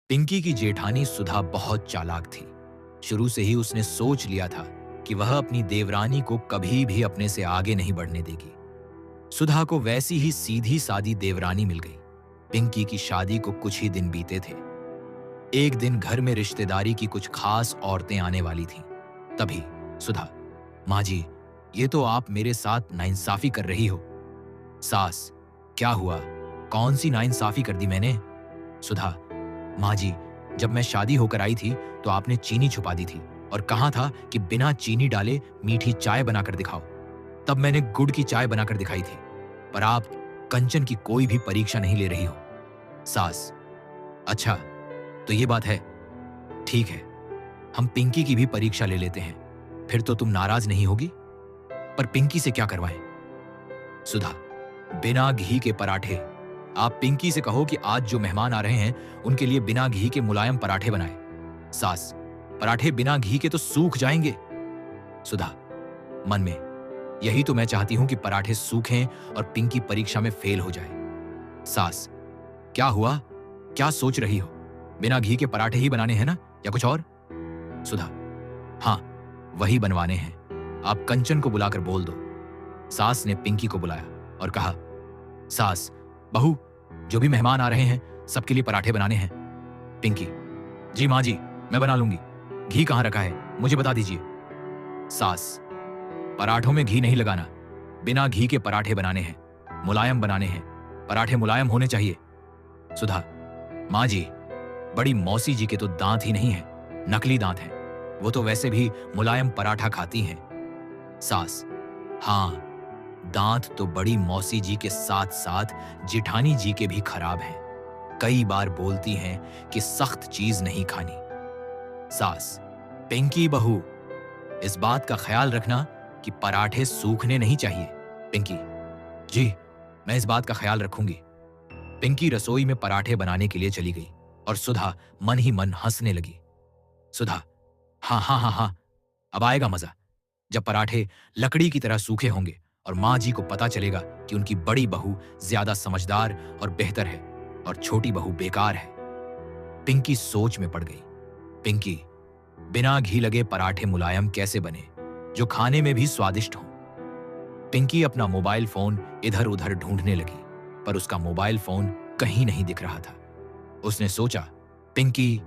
पिंकी की जेठानी सुधा बहुत चालाक थी। शुरू से ही उसने सोच लिया था कि वह अपनी देवरानी को कभी भी अपने से आगे नहीं बढ़ने देगी। सुधा को वैसी ही सीधी सादी देवरानी मिल गई। पिंकी की शादी को कुछ ही दिन बीते थे। एक दिन घर में रिश्तेदारी की कुछ खास औरतें आने वाली थीं। तभी सुधा, माँ जी, ये तो आप मेरे साथ नाइंसाफी कर रही हो। सास, क्या हुआ? कौन सी नाइंसाफी कर दी मैंने? सुधा, माँ जी, जब मैं शादी होकर आई थी तो आपने चीनी छुपा दी थी और कहा था कि बिना चीनी डाले मीठी चाय बनाकर दिखाओ। तब मैंने गुड़ की चाय बनाकर दिखाई थी, पर आप कंचन की कोई भी परीक्षा नहीं ले रही हो। सास, अच्छा, तो ये बात है। ठीक है, हम पिंकी की भी परीक्षा ले लेते हैं, फिर तो तुम नाराज नहीं होगी। पर पिंकी से क्या करवाएं? सुधा, बिना घी के पराठे। आप पिंकी से कहो कि आज जो मेहमान आ रहे हैं उनके लिए बिना घी के मुलायम पराठे बनाए। सास, पराठे बिना घी के तो सूख जाएंगे। सुधा, मन में, यही तो मैं चाहती हूं कि पराठे सूखें और पिंकी परीक्षा में फेल हो जाए। सास, क्या हुआ? क्या सोच रही हो? बिना घी के पराठे ही बनाने हैं ना, या कुछ और? सुधा, हाँ, वही बनवाने हैं। आप कंचन को बुलाकर बोल दो। सास ने पिंकी को बुलाया और कहा, सास, बहू, जो भी मेहमान आ रहे हैं सबके लिए पराठे बनाने हैं। पिंकी, जी माँ जी, मैं बना लूंगी। घी कहाँ रखा है, मुझे बता दीजिए। सास, पराठों में घी नहीं लगाना, बिना घी के पराठे बनाने हैं, मुलायम बनाने हैं, पराठे मुलायम होने चाहिए। सुधा, माँ जी, बड़ी मौसी जी के तो दांत ही नहीं है, नकली दांत हैं, वो तो वैसे भी मुलायम पराठा खाती हैं। सास, हाँ, दांत तो बड़ी मौसी जी के साथ साथ जिठानी जी के भी खराब हैं। कई बार बोलती हैं कि सख्त चीज नहीं खानी। सास, पिंकी बहू, इस बात का ख्याल रखना कि पराठे सूखने नहीं चाहिए। पिंकी, जी, मैं इस बात का ख्याल रखूंगी। पिंकी रसोई में पराठे बनाने के लिए चली गई और सुधा मन ही मन हंसने लगी। सुधा, हाँ हाँ हाँ हाँ, अब आएगा मजा, जब पराठे लकड़ी की तरह सूखे होंगे और माँ जी को पता चलेगा कि उनकी बड़ी बहू ज्यादा समझदार और बेहतर है और छोटी बहू बेकार है। पिंकी सोच में पड़ गई। पिंकी, बिना घी लगे पराठे मुलायम कैसे बने, जो खाने में भी स्वादिष्ट हों? पिंकी अपना मोबाइल फोन इधर उधर ढूंढने लगी, पर उसका मोबाइल फोन कहीं नहीं दिख रहा था। उसने सोचा, पिंकी,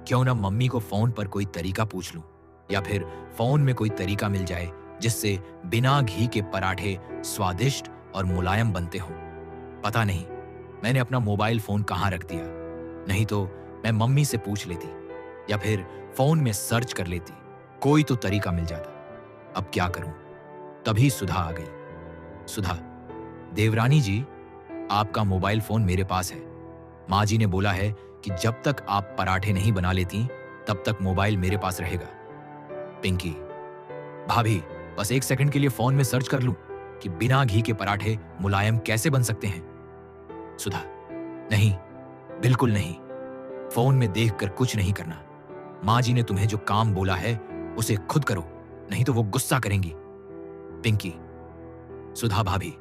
क्यों ना मम्मी को फोन पर कोई तरीका पूछ लूं, या फिर फोन में कोई तरीका मिल जाए जिससे बिना घी के पराठे स्वादिष्ट और मुलायम बनते हों। पता नहीं मैंने अपना मोबाइल फोन कहाँ रख दिया, नहीं तो मैं मम्मी से पूछ लेती या फिर फोन में सर्च कर लेती, कोई तो तरीका मिल जाता। अब क्या करूं? तभी सुधा आ गई। सुधा, देवरानी जी, आपका मोबाइल फोन मेरे पास है। माँ जी ने बोला है कि जब तक आप पराठे नहीं बना लेती तब तक मोबाइल मेरे पास रहेगा। पिंकी, भाभी, बस एक सेकंड के लिए फोन में सर्च कर लूं कि बिना घी के पराठे मुलायम कैसे बन सकते हैं। सुधा, नहीं, बिल्कुल नहीं, फोन में देखकर कुछ नहीं करना। माँ जी ने तुम्हें जो काम बोला है उसे खुद करो, नहीं तो वो गुस्सा करेंगी। पिंकी, सुधा भाभी,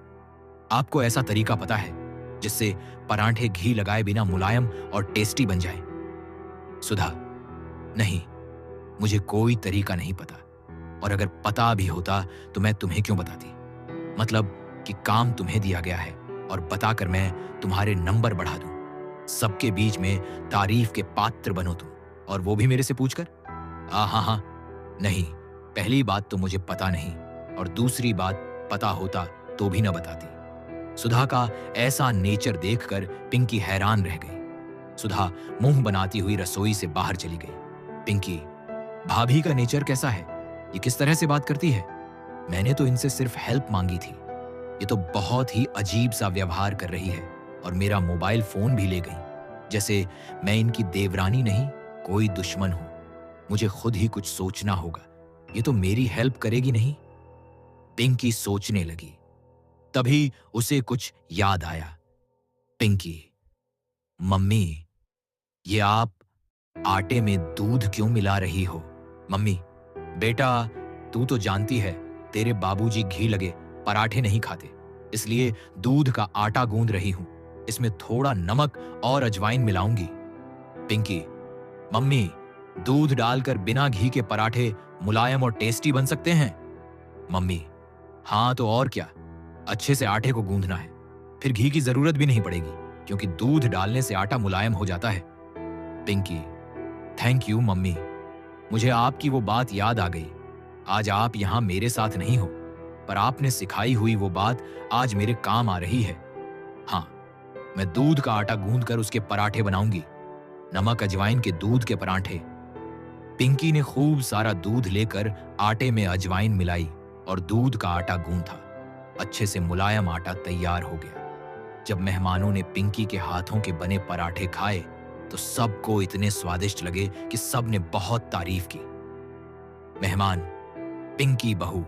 आपको ऐसा तरीका पता है जिससे पराठे घी लगाए बिना मुलायम और टेस्टी बन जाए? सुधा, नहीं, मुझे कोई तरीका नहीं पता, और अगर पता भी होता तो मैं तुम्हें क्यों बताती? मतलब कि काम तुम्हें दिया गया है और बताकर मैं तुम्हारे नंबर बढ़ा दूं, सबके बीच में तारीफ के पात्र बनो तुम, और वो भी मेरे से पूछकर? हाँ हाँ, नहीं, पहली बात तो मुझे पता नहीं, और दूसरी बात पता होता तो भी न बताती। सुधा का ऐसा नेचर देखकर पिंकी हैरान रह गई। सुधा मुंह बनाती हुई रसोई से बाहर चली गई। पिंकी, भाभी का नेचर कैसा है? ये किस तरह से बात करती है? मैंने तो इनसे सिर्फ हेल्प मांगी थी, ये तो बहुत ही अजीब सा व्यवहार कर रही है, और मेरा मोबाइल फोन भी ले गई, जैसे मैं इनकी देवरानी नहीं कोई दुश्मन हूं। मुझे खुद ही कुछ सोचना होगा, ये तो मेरी हेल्प करेगी नहीं। पिंकी सोचने लगी। तभी उसे कुछ याद आया। पिंकी, मम्मी, ये आप आटे में दूध क्यों मिला रही हो? मम्मी, बेटा, तू तो जानती है तेरे बाबूजी घी लगे पराठे नहीं खाते, इसलिए दूध का आटा गूंद रही हूं। इसमें थोड़ा नमक और अजवाइन मिलाऊंगी। पिंकी, मम्मी, दूध डालकर बिना घी के पराठे मुलायम और टेस्टी बन सकते हैं? मम्मी, हाँ तो और क्या, अच्छे से आटे को गूंदना है, फिर घी की जरूरत भी नहीं पड़ेगी क्योंकि दूध डालने से आटा मुलायम हो जाता है। पिंकी, थैंक यू मम्मी, मुझे आपकी वो बात याद आ गई। आज आप यहाँ मेरे साथ नहीं हो, पर आपने सिखाई हुई वो बात आज मेरे काम आ रही है। हाँ, मैं दूध का आटा गूंद कर उसके पराठे बनाऊंगी, नमक अजवाइन के दूध के पराठे। पिंकी ने खूब सारा दूध लेकर आटे में अजवाइन मिलाई और दूध का आटा गूंथा। अच्छे से मुलायम आटा तैयार हो गया। जब मेहमानों ने पिंकी के हाथों के बने पराठे खाए तो सबको इतने स्वादिष्ट लगे कि सब ने बहुत तारीफ की। मेहमान, पिंकी बहू,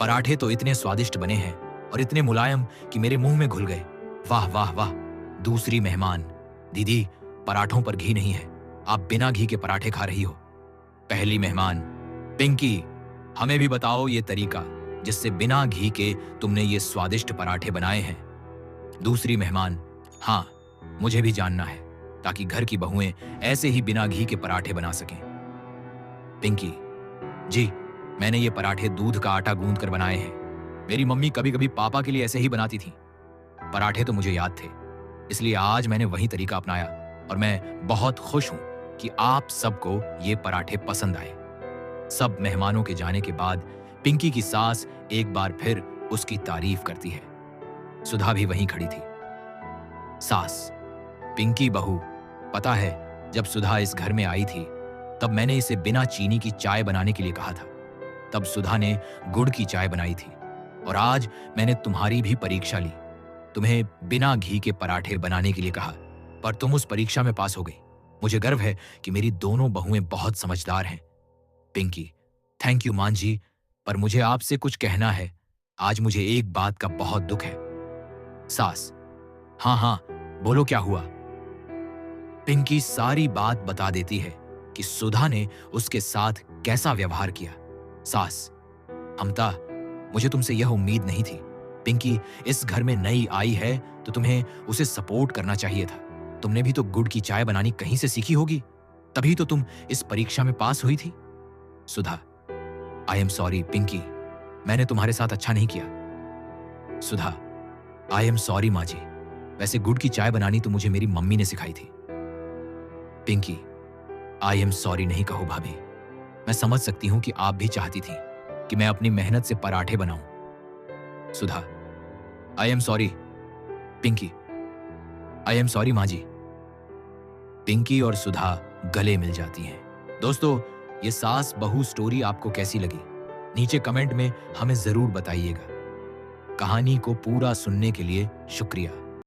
पराठे तो इतने स्वादिष्ट बने हैं और इतने मुलायम कि मेरे मुंह में घुल गए। वाह वाह वाह। दूसरी मेहमान, दीदी, पराठों पर घी नहीं है, आप बिना घी के पराठे खा रही हो। पहली मेहमान, पिंकी, हमें भी बताओ ये तरीका जिससे बिना घी के तुमने ये स्वादिष्ट पराठे बनाए हैं। दूसरी मेहमान, हाँ, मुझे भी जानना है ताकि घर की बहुएं ऐसे ही बिना घी के पराठे बना सकें। पिंकी, जी, मैंने ये पराठे दूध का आटा गूंद कर बनाए हैं। मेरी मम्मी कभी कभी पापा के लिए ऐसे ही बनाती थी। पराठे तो मुझे याद थे, इसलिए आज मैंने वही तरीका अपनाया और मैं बहुत खुश हूं कि आप सबको ये पराठे पसंद आए। सब मेहमानों के जाने के बाद पिंकी की सास एक बार फिर उसकी तारीफ करती है। सुधा भी वहीं खड़ी थी। सास, पिंकी बहू, पता है जब सुधा इस घर में आई थी तब मैंने इसे बिना चीनी की चाय बनाने के लिए कहा था। तब सुधा ने गुड़ की चाय बनाई थी और आज मैंने तुम्हारी भी परीक्षा ली। तुम्हें बिना घी के पराठे बनाने के लिए कहा, पर तुम उस परीक्षा में पास हो गई। मुझे गर्व है कि मेरी दोनों बहुएं बहुत समझदार हैं। पिंकी, थैंक यू मान जी, पर मुझे आपसे कुछ कहना है। आज मुझे एक बात का बहुत दुख है। सास, हाँ हाँ, बोलो क्या हुआ। पिंकी सारी बात बता देती है कि सुधा ने उसके साथ कैसा व्यवहार किया। सास, हमता, मुझे तुमसे यह उम्मीद नहीं थी। पिंकी इस घर में नई आई है तो तुम्हें उसे सपोर्ट करना चाहिए था। तुमने भी तो गुड़ की चाय बनानी कहीं से सीखी होगी, तभी तो तुम इस परीक्षा में पास हुई थी। सुधा, आई एम सॉरी पिंकी, मैंने तुम्हारे साथ अच्छा नहीं किया। सुधा, आई एम सॉरी माँ जी, वैसे गुड़ की चाय बनानी तो मुझे मेरी मम्मी ने सिखाई थी। पिंकी, आई एम सॉरी नहीं कहो भाभी, मैं समझ सकती हूं कि आप भी चाहती थी कि मैं अपनी मेहनत से पराठे बनाऊं। Sudha, I am sorry. Pinky, I am sorry माँ जी। पिंकी और सुधा गले मिल जाती हैं। दोस्तों, ये सास बहू स्टोरी आपको कैसी लगी नीचे कमेंट में हमें जरूर बताइएगा। कहानी को पूरा सुनने के लिए शुक्रिया।